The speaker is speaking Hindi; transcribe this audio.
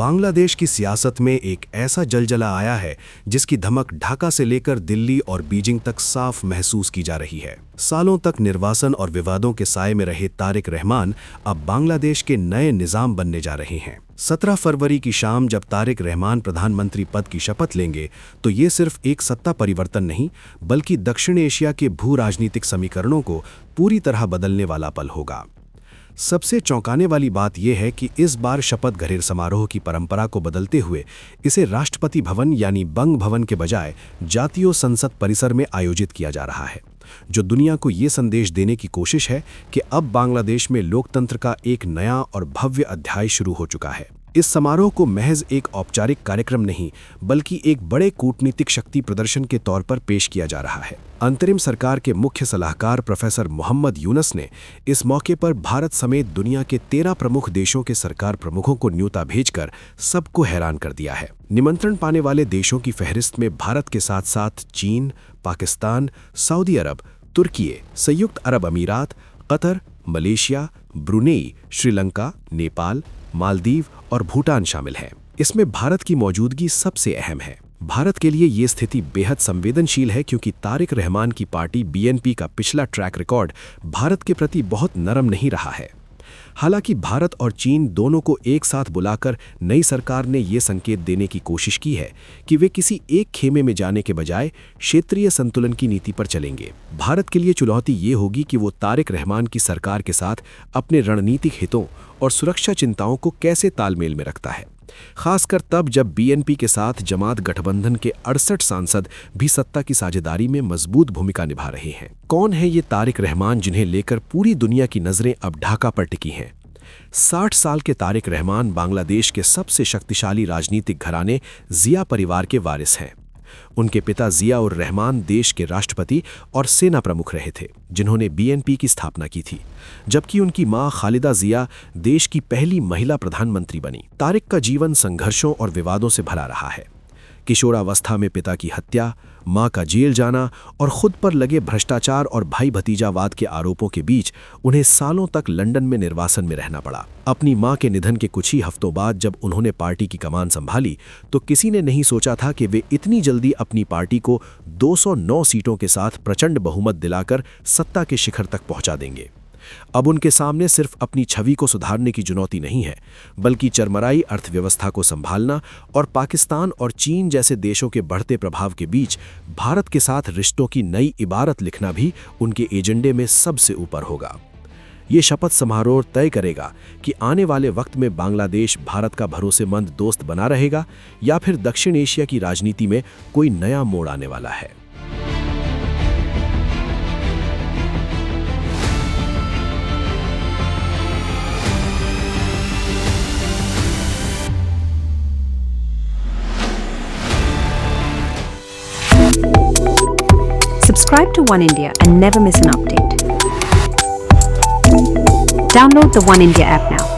बांग्लादेश की सियासत में एक ऐसा जलजला आया है जिसकी धमक ढाका से लेकर दिल्ली और बीजिंग तक साफ महसूस की जा रही है। सालों तक निर्वासन और विवादों के साए में रहे तारिक रहमान अब बांग्लादेश के नए निजाम बनने जा रहे हैं। 17 फरवरी की शाम जब तारिक रहमान प्रधानमंत्री पद की शपथ लेंगे तो ये सिर्फ एक सत्ता परिवर्तन नहीं बल्कि दक्षिण एशिया के भू राजनीतिक समीकरणों को पूरी तरह बदलने वाला पल होगा। सबसे चौंकाने वाली बात यह है कि इस बार शपथ ग्रहण समारोह की परंपरा को बदलते हुए इसे राष्ट्रपति भवन यानी बंग भवन के बजाय जातीय संसद परिसर में आयोजित किया जा रहा है, जो दुनिया को ये संदेश देने की कोशिश है कि अब बांग्लादेश में लोकतंत्र का एक नया और भव्य अध्याय शुरू हो चुका है। इस समारोह को महज एक औपचारिक कार्यक्रम नहीं बल्कि एक बड़े कूटनीतिक शक्ति प्रदर्शन के तौर पर पेश किया जा रहा है। अंतरिम सरकार के मुख्य सलाहकार प्रोफेसर मोहम्मद यूनुस ने इस मौके पर भारत समेत दुनिया के 13 प्रमुख देशों के सरकार प्रमुखों को न्योता भेजकर सबको हैरान कर दिया है। निमंत्रण पाने वाले देशों की फहरिस्त में भारत के साथ साथ चीन, पाकिस्तान, सऊदी अरब, तुर्की, संयुक्त अरब अमीरात, Qatar, Malaysia, Brunei, Sri Lanka, Nepal, Maldives और भूटान शामिल हैं। इसमें भारत की मौजूदगी सबसे अहम है। भारत के लिए ये स्थिति बेहद संवेदनशील है क्योंकि तारिक रहमान की पार्टी बीएनपी का पिछला ट्रैक रिकॉर्ड भारत के प्रति बहुत नरम नहीं रहा है। हालांकि भारत और चीन दोनों को एक साथ बुलाकर नई सरकार ने ये संकेत देने की कोशिश की है कि वे किसी एक खेमे में जाने के बजाय क्षेत्रीय संतुलन की नीति पर चलेंगे। भारत के लिए चुनौती ये होगी कि वो तारिक रहमान की सरकार के साथ अपने रणनीतिक हितों और सुरक्षा चिंताओं को कैसे तालमेल में रखता है, खासकर तब जब बीएनपी के साथ जमात गठबंधन के 68 सांसद भी सत्ता की साझेदारी में मजबूत भूमिका निभा रहे हैं। कौन है ये तारिक रहमान जिन्हें लेकर पूरी दुनिया की नजरें अब ढाका पर टिकी हैं? 60 साल के तारिक रहमान बांग्लादेश के सबसे शक्तिशाली राजनीतिक घराने जिया परिवार के वारिस हैं। उनके पिता जिया उर रहमान देश के राष्ट्रपति और सेना प्रमुख रहे थे, जिन्होंने बीएनपी की स्थापना की थी, जबकि उनकी मां खालिदा जिया देश की पहली महिला प्रधानमंत्री बनी। तारिक का जीवन संघर्षों और विवादों से भरा रहा है। किशोरावस्था में पिता की हत्या, मां का जेल जाना और खुद पर लगे भ्रष्टाचार और भाई भतीजावाद के आरोपों के बीच उन्हें सालों तक लंदन में निर्वासन में रहना पड़ा। अपनी मां के निधन के कुछ ही हफ्तों बाद जब उन्होंने पार्टी की कमान संभाली तो किसी ने नहीं सोचा था कि वे इतनी जल्दी अपनी पार्टी को 209 सीटों के साथ प्रचंड बहुमत दिलाकर सत्ता के शिखर तक पहुंचा देंगे। अब उनके सामने सिर्फ अपनी छवि को सुधारने की चुनौती नहीं है, बल्कि चरमराई अर्थव्यवस्था को संभालना और पाकिस्तान और चीन जैसे देशों के बढ़ते प्रभाव के बीच भारत के साथ रिश्तों की नई इबारत लिखना भी उनके एजेंडे में सबसे ऊपर होगा। ये शपथ समारोह तय करेगा कि आने वाले वक्त में बांग्लादेश भारत का भरोसेमंद दोस्त बना रहेगा या फिर दक्षिण एशिया की राजनीति में कोई नया मोड़ आने वाला है। Subscribe to One India and never miss an update. Download the One India app now.